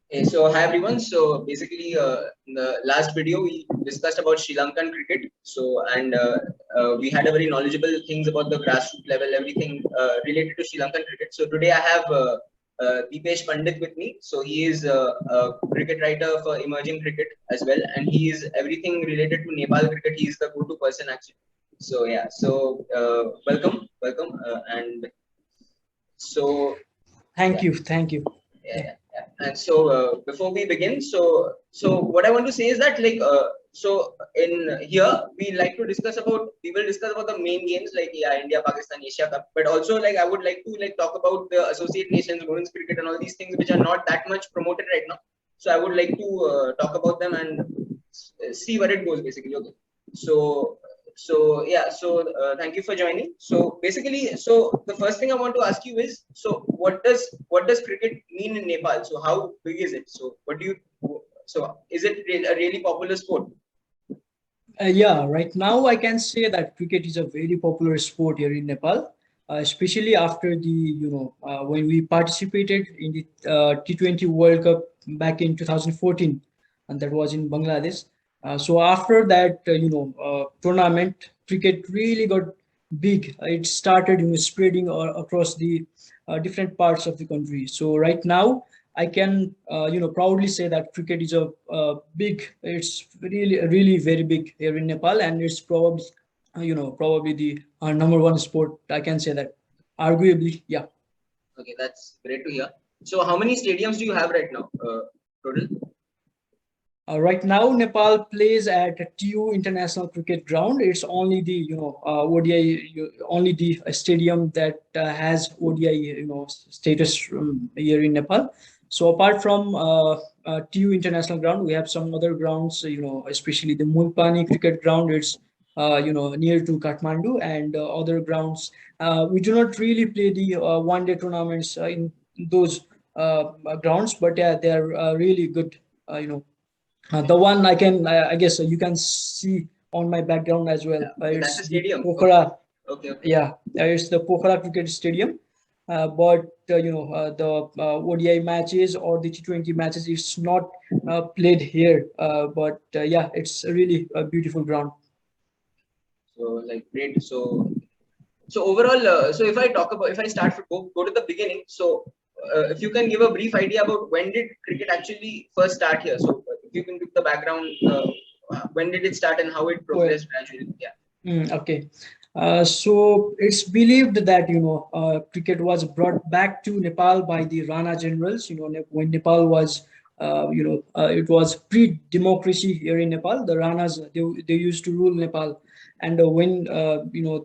So hi everyone. So basically, in the last video we discussed about Sri Lankan cricket. So we had a very knowledgeable things about the grassroots level, everything related to Sri Lankan cricket. So today I have Dipesh Pandit with me. So he is a cricket writer for emerging cricket as well, and he is everything related to Nepal cricket. He is the go-to person actually. So yeah. So welcome, and so Thank yeah. you. Thank you. Yeah, Yeah. yeah, yeah. And so before we begin, so what I want to say is that so in here we will discuss about the main games like India, Pakistan, Asia Cup, but also like I would like to talk about the associate nations, women's cricket, and all these things which are not that much promoted right now. So I would like to talk about them and see where it goes basically. Okay. So thank you for joining. So basically, so the first thing I want to ask you is, so what does cricket mean in Nepal? So how big is it? So what do you so is it a really popular sport? Yeah, right now I can say that cricket is a very popular sport here in Nepal, especially after when we participated in the T20 World Cup back in 2014, and that was in Bangladesh. So after that, tournament, cricket really got big. It started, spreading across the different parts of the country. So right now, I can, proudly say that cricket is big. It's really very big here in Nepal, and it's probably the number one sport. I can say that, arguably, yeah. Okay, that's great to hear. So how many stadiums do you have right now? Total? Right now, Nepal plays at TU International Cricket Ground. It's only the ODI, only the stadium that has ODI status here in Nepal. So apart from TU International Ground, we have some other grounds. Especially the Mulpani Cricket Ground. It's near to Kathmandu, and other grounds. We do not really play the one-day tournaments in those grounds, but yeah, they are really good. The one I guess you can see on my background as well. Yeah. Okay, that's It's a the stadium. Okay. Pokhara. Okay. Yeah, it's the Pokhara Cricket Stadium. But the ODI matches or the T20 matches, it's not played here. But yeah, it's a really beautiful ground. So like great. So overall, so if I start go to the beginning, so if you can give a brief idea about when did cricket actually first start here? So if you can give the background, when did it start and how it Well, progressed gradually? Yeah. Okay. So it's believed that cricket was brought back to Nepal by the Rana generals. When Nepal was it was pre-democracy here in Nepal. The Ranas, they used to rule Nepal, and when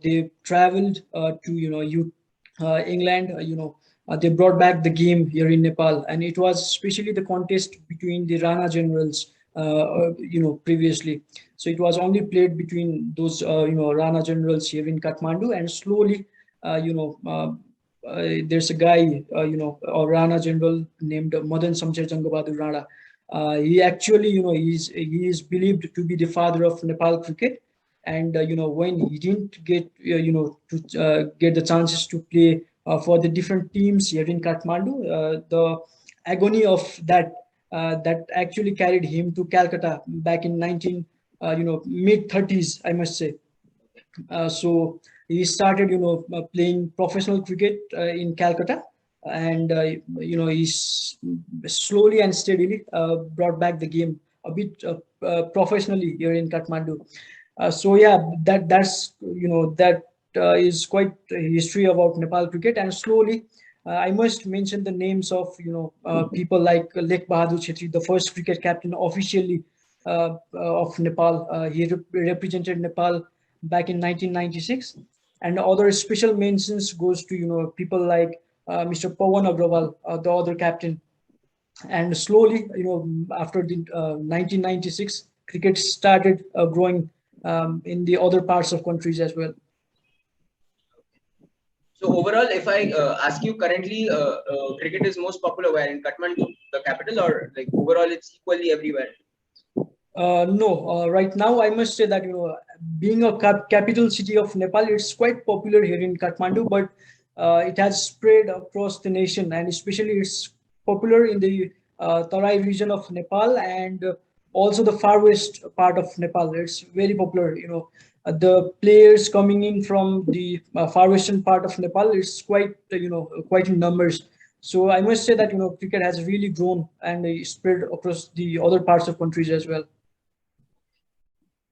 they traveled to England, they brought back the game here in Nepal, and it was especially the contest between the Rana generals previously. So it was only played between those Rana generals here in Kathmandu, and slowly there's a guy a Rana general named Madan Samchar Jangabahadur Rana. He actually he is believed to be the father of Nepal cricket, and when he didn't get to get the chances to play for the different teams here in Kathmandu, the agony of that actually carried him to Calcutta back in 19 mid 30s, I must say. So he started playing professional cricket in Calcutta, and he's slowly and steadily brought back the game a bit professionally here in Kathmandu. So yeah, that's that is quite a history about Nepal cricket, and slowly I must mention the names of people like Lek Bahadur Chetri, the first cricket captain officially of Nepal. He represented Nepal back in 1996, and other special mentions goes to people like Mr. Pawan Agrawal, the other captain. And slowly, after the 1996, cricket started growing in the other parts of countries as well. So overall, if I ask you currently, cricket is most popular where in Kathmandu, the capital, or like overall it's equally everywhere? No, right now I must say that being a capital city of Nepal, it's quite popular here in Kathmandu, but it has spread across the nation, and especially it's popular in the Tarai region of Nepal, and also the far west part of Nepal. It's very popular. The players coming in from the far western part of Nepal is quite quite in numbers. So I must say that cricket has really grown and spread across the other parts of countries as well.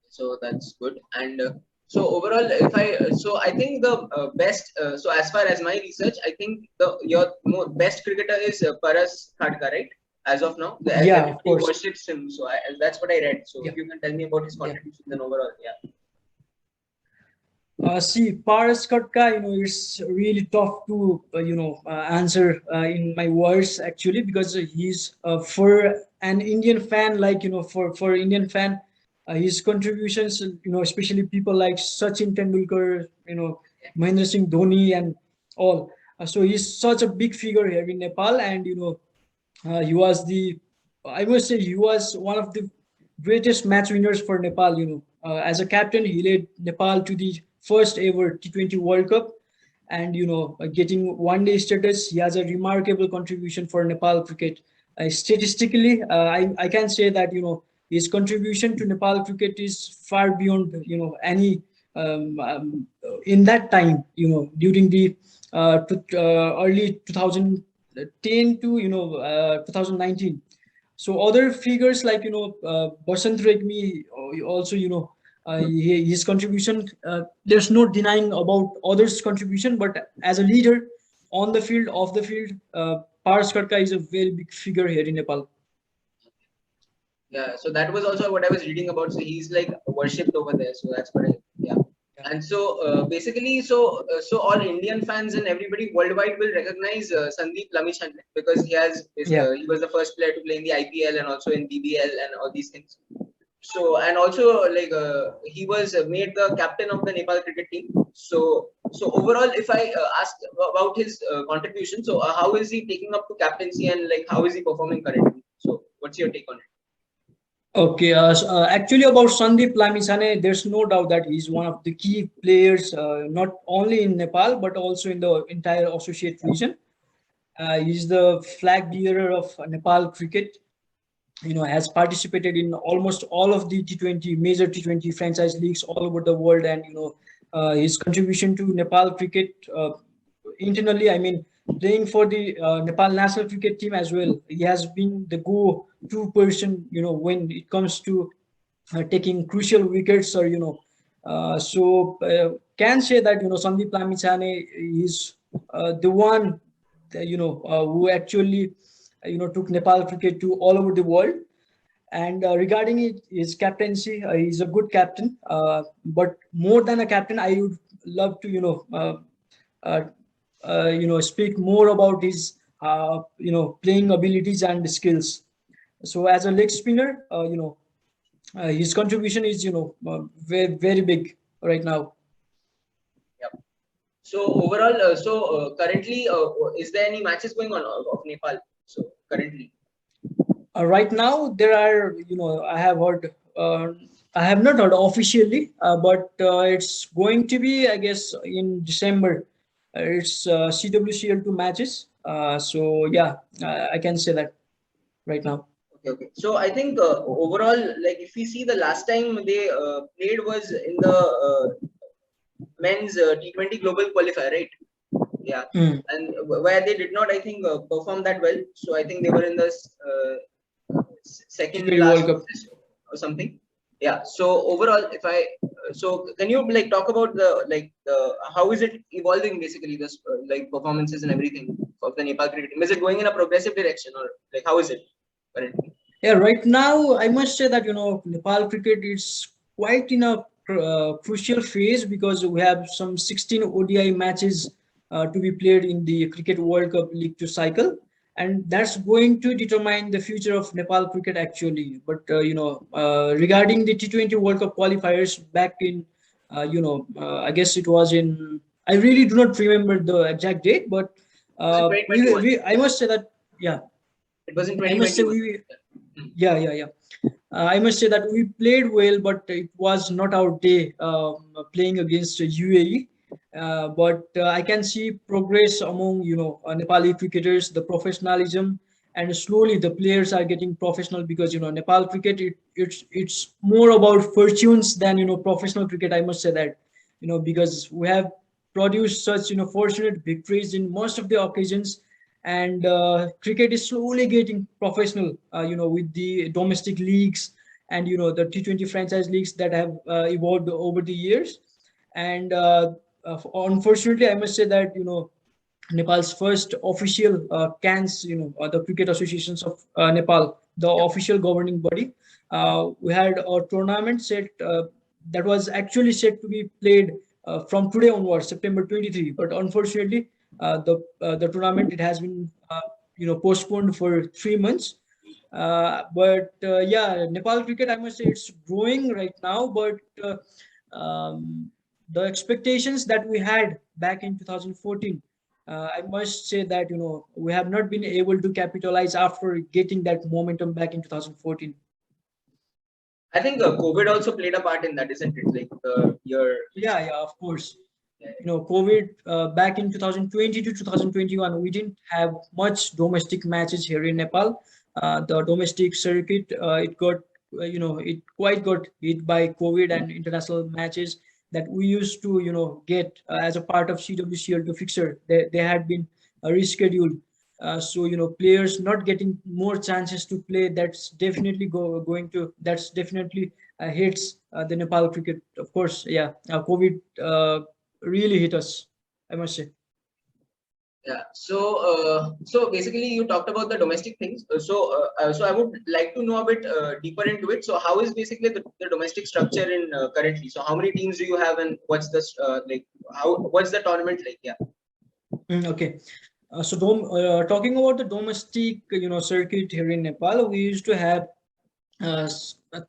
So that's good. And so overall, so I think the best. So as far as my research, I think your best cricketer is Paras Khadka, right? As of now, Yeah, of everybody course. worships him. So that's what I read. So Yeah, if you can tell me about his yeah. contribution, then overall, yeah. See, Paras Katka, it's really tough to, answer in my words actually, because he's for an Indian fan, like, for Indian fan, his contributions, especially people like Sachin Tendulkar, Mahendra Singh Dhoni and all. So he's such a big figure here in Nepal, and, he was I must say, he was one of the greatest match winners for Nepal. As a captain, he led Nepal to the first ever T20 World Cup, and getting one day status. He has a remarkable contribution for Nepal cricket. Statistically, I can say that his contribution to Nepal cricket is far beyond any in that time. During the early 2010 to 2019. So other figures like Basant Regmi, also his contribution. There's no denying about others' contribution, but as a leader on the field, off the field, Paras Katka is a very big figure here in Nepal. Yeah, so that was also what I was reading about. So he's like worshipped over there. So that's what I, yeah. Yeah. And so basically, so all Indian fans and everybody worldwide will recognize Sandeep Lamichhane because Yeah. he was the first player to play in the IPL and also in BBL and all these things. So and also like he was made the captain of the Nepal cricket team. So overall, if I ask about his contribution, so how is he taking up to captaincy and like how is he performing currently? So what's your take on it? Okay, actually about Sandeep Lamisane, there's no doubt that he's one of the key players, not only in Nepal but also in the entire associate region. He's the flag bearer of Nepal cricket. Has participated in almost all of the T20 major T20 franchise leagues all over the world, and his contribution to Nepal cricket internally. I mean, playing for the Nepal national cricket team as well. He has been the go-to person, when it comes to taking crucial wickets, or can say that Sandeep Lamichhane is the one who actually took Nepal cricket to all over the world. And regarding his captaincy, he's a good captain. But more than a captain, I would love to uh, speak more about his playing abilities and skills. So as a leg spinner, his contribution is very very big right now. Yeah. So overall, currently, is there any matches going on of Nepal? So currently. Right now, there are, I have not heard officially, but it's going to be, I guess, in December. It's CWCL2 matches. So, yeah, I can say that right now. Okay, okay. So I think overall, like if we see the last time they played was in the men's T20 global qualifier, right? Yeah, Mm. and where they did not, I think, perform that well. So I think they were in the second T20 last World Cup. position or something. Yeah. So overall, if I so can you like talk about the how is it evolving basically this like performances and everything of the Nepal cricket team? Is it going in a progressive direction or like how is it currently? Yeah, right now I must say that Nepal cricket is quite in a crucial phase, because we have some 16 ODI matches to be played in the Cricket World Cup League 2 cycle, and that's going to determine the future of Nepal cricket actually. But regarding the T20 World Cup qualifiers back in I guess it was in, I really do not remember the exact date, but Was it 2021? I must say that, yeah, It was in I must say 2021. we yeah. I must say that we played well, but it was not our day playing against UAE. But I can see progress among Nepali cricketers, the professionalism and slowly the players are getting professional, because Nepal cricket, it's more about fortunes than professional cricket, I must say that. Because we have produced such fortunate victories in most of the occasions, and cricket is slowly getting professional, with the domestic leagues, and the T20 franchise leagues that have evolved over the years. And unfortunately, I must say that Nepal's first official CANS, the Cricket Associations of Nepal, the Yeah. official governing body. We had a tournament set that was actually set to be played from today onwards, September 23. But unfortunately, the tournament, it has been postponed for 3 months. But yeah, Nepal cricket, I must say, it's growing right now. But the expectations that we had back in 2014, I must say that we have not been able to capitalize after getting that momentum back in 2014. I think COVID also played a part in that, isn't it? Like the year. Yeah, of course. Yeah. COVID, back in 2020 to 2021, we didn't have much domestic matches here in Nepal. The domestic circuit, it got, it quite got hit by COVID, and international matches that we used to, get as a part of CWCL to fixture, they had been rescheduled. So, players not getting more chances to play, that's definitely hits the Nepal cricket. Of course, yeah, COVID really hit us, I must say. Yeah. So basically, you talked about the domestic things. So I would like to know a bit deeper into it. So how is basically the domestic structure in currently? So how many teams do you have, and what's the like? What's the tournament like? Yeah. Okay. Talking about the domestic, circuit here in Nepal, we used to have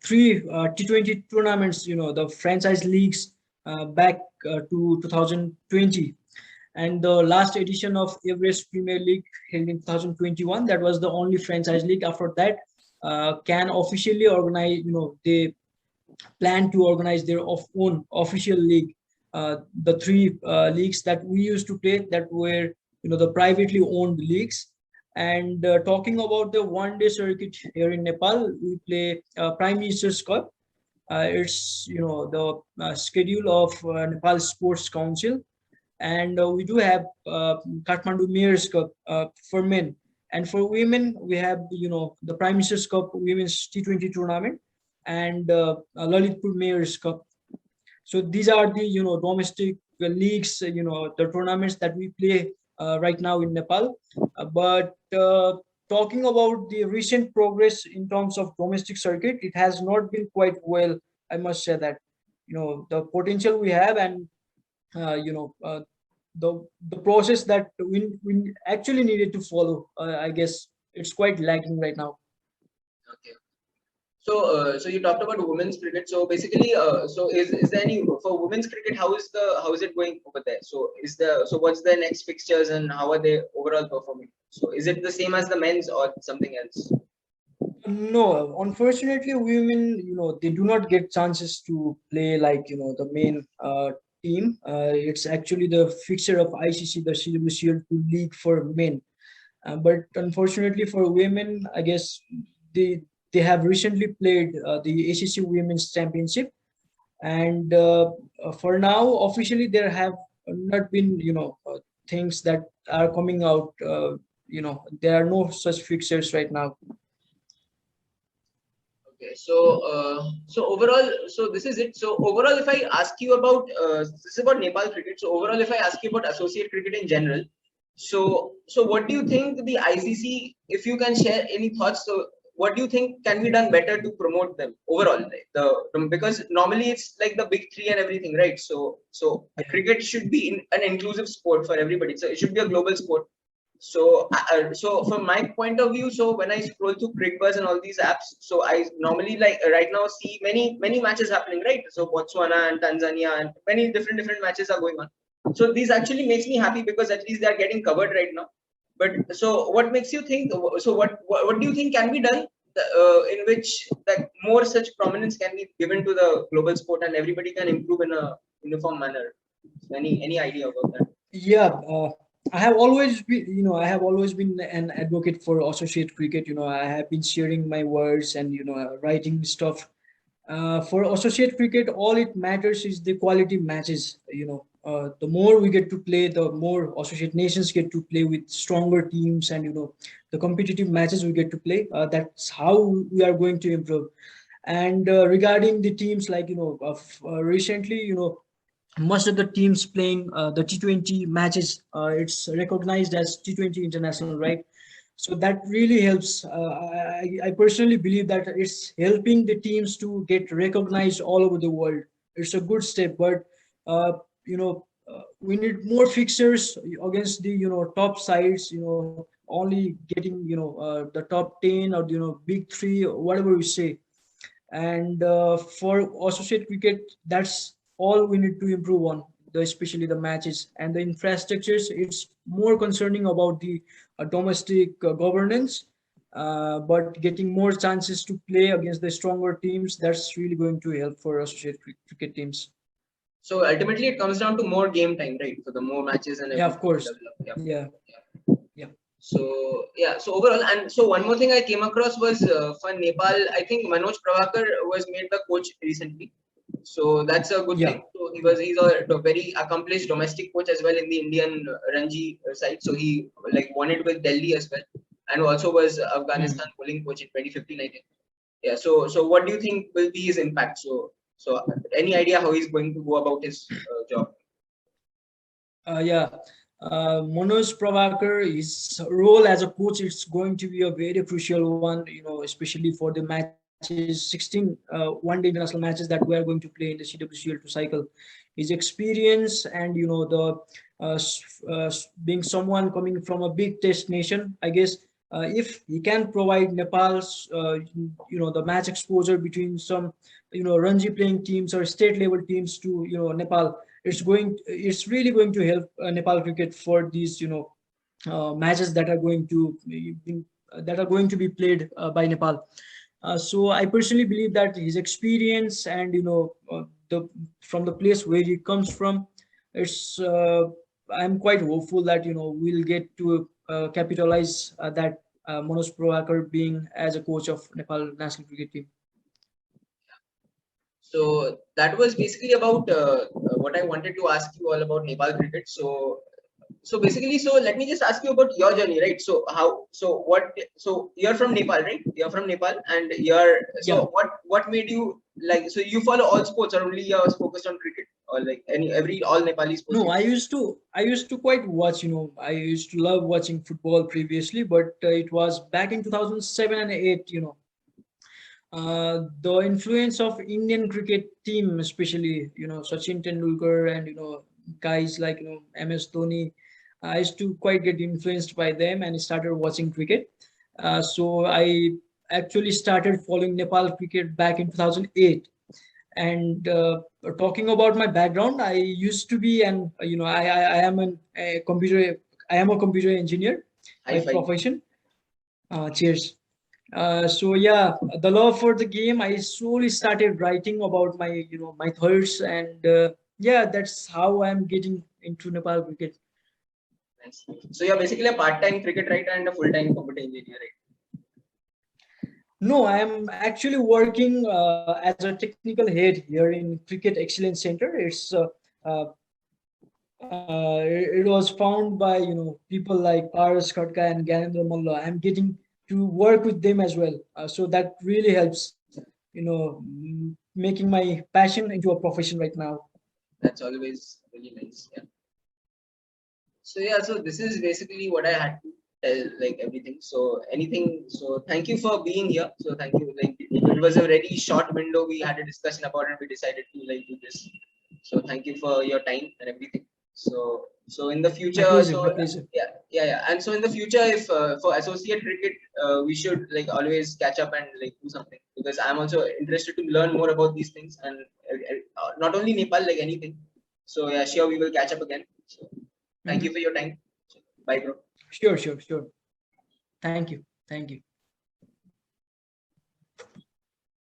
three T20 tournaments, the franchise leagues back to 2020. And the last edition of Everest Premier League held in 2021, that was the only franchise league. After that, can officially organize, they plan to organize their own official league. The three leagues that we used to play, that were the privately owned leagues. And talking about the one-day circuit here in Nepal, we play Prime Minister's Cup. It's the schedule of Nepal Sports Council, and we do have Kathmandu Mayor's Cup for men, and for women we have the Prime Minister's Cup Women's T20 tournament, and Lalitpur Mayor's Cup. So these are the domestic leagues, the tournaments that we play right now in Nepal. But talking about the recent progress in terms of domestic circuit, it has not been quite well. I must say that the potential we have, and uh, you know uh, the process that we actually needed to follow, I guess it's quite lacking right now. Okay. So you talked about women's cricket. So basically, so is there any for women's cricket? How is it going over there? So what's the next fixtures, and how are they overall performing? So is it the same as the men's or something else? No, unfortunately, women, they do not get chances to play like, the main team. It's actually the fixture of ICC, the CWCL2 league for men. But unfortunately for women, I guess they have recently played the ACC Women's Championship, and for now, officially, there have not been, things that are coming out. There are no such fixtures right now. Okay, so overall, so this is it. So overall, if I ask you about this is about Nepal cricket. So overall, if I ask you about associate cricket in general, so what do you think the ICC? If you can share any thoughts, so what do you think can be done better to promote them overall? Like because normally it's like the big three and everything, right? So cricket should be an inclusive sport for everybody. So it should be a global sport. So from my point of view, so when I scroll through CricBuzz and all these apps, so I normally like right now see many matches happening, right? So Botswana and Tanzania and many different matches are going on. So these actually makes me happy because at least they are getting covered right now. But so what makes you think? So what do you think can be done in which that more such prominence can be given to the global sport and everybody can improve in a uniform manner? So any idea about that? Yeah, I have always been, I have always been an advocate for associate cricket. I have been sharing my words and writing stuff. For associate cricket, all it matters is the quality matches. The more we get to play, the more associate nations get to play with stronger teams, and the competitive matches we get to play. That's how we are going to improve. And regarding the teams, like recently, most of the teams playing the T20 matches, it's recognized as T20 international, right? So that really helps. I personally believe that it's helping the teams to get recognized all over the world. It's a good step, but we need more fixtures against the top sides. Only getting the top 10 or big three, whatever we say. And for associate cricket, that's all we need to improve on, especially the matches and the infrastructures. It's more concerning about the domestic governance, but getting more chances to play against the stronger teams, that's really going to help for associate cricket teams. So ultimately, it comes down to more game time, right? So the more matches and Yeah, of everything course. develop. Yeah. Yeah. Yeah. Yeah. So yeah, so overall, and so one more thing I came across was for Nepal. I think Manoj Pravakar was made the coach recently, so that's a good Yeah. thing. So he's a very accomplished domestic coach as well in the Indian Ranji side. So he like won it with Delhi as well, and also was Afghanistan bowling coach in 2015, I think. Yeah. So what do you think will be his impact? So any idea how he's going to go about his job? Yeah. Manoj Pravakar, his role as a coach is going to be a very crucial one, especially for the matches, 16 one-day international matches that we are going to play in the CWCL to cycle. His experience and, the being someone coming from a big test nation, I guess, if he can provide Nepal's, the match exposure between some, Ranji playing teams or state level teams to, Nepal, it's really going to help Nepal cricket for these matches that are going to be played by Nepal. So I personally believe that his experience and the from the place where he comes from, it's I'm quite hopeful that we'll get to capitalize that Manoj Pravakar being as a coach of Nepal national cricket team. So that was basically about what I wanted to ask you all about Nepal cricket. So basically, so let me just ask you about your journey, right? So you're from Nepal, right? You're from Nepal, and Yeah. what made you like? So you follow all sports, or only you're focused on cricket, or like every all Nepali sports? No, I used to quite watch, I used to love watching football previously, but it was back in 2007 and 8, the influence of Indian cricket team, especially, Sachin Tendulkar and, guys like, MS Dhoni. I used to quite get influenced by them and started watching cricket. So I actually started following Nepal cricket back in 2008. And talking about my background, I used to be I am I am a computer engineer High by five. profession. Cheers. So yeah, the love for the game, I slowly started writing about my my thoughts, and yeah, that's how I'm getting into Nepal cricket. Nice. So you're basically a part-time cricket writer and a full-time computer engineer, right? No, I'm actually working as a technical head here in Cricket Excellence Center. Uh, it was found by people like Paras Khadka and Ganendra Malla. I'm getting to work with them as well, so that really helps. Making my passion into a profession right now. That's always really nice. Yeah. So yeah, so this is basically what I had to tell, like everything. So anything. So thank you for being here. So thank you. Like it was a very short window. We had a discussion about it. We decided to like do this. So thank you for your time and everything. So in the My future, pleasure. so My pleasure. yeah. And so in the future, if for associate cricket, we should like always catch up and like do something, because I'm also interested to learn more about these things, and not only Nepal, like anything. So yeah, sure, we will catch up again. So thank you Mhm. for your time. Bye, bro. Sure, sure, sure. Thank you. Thank you.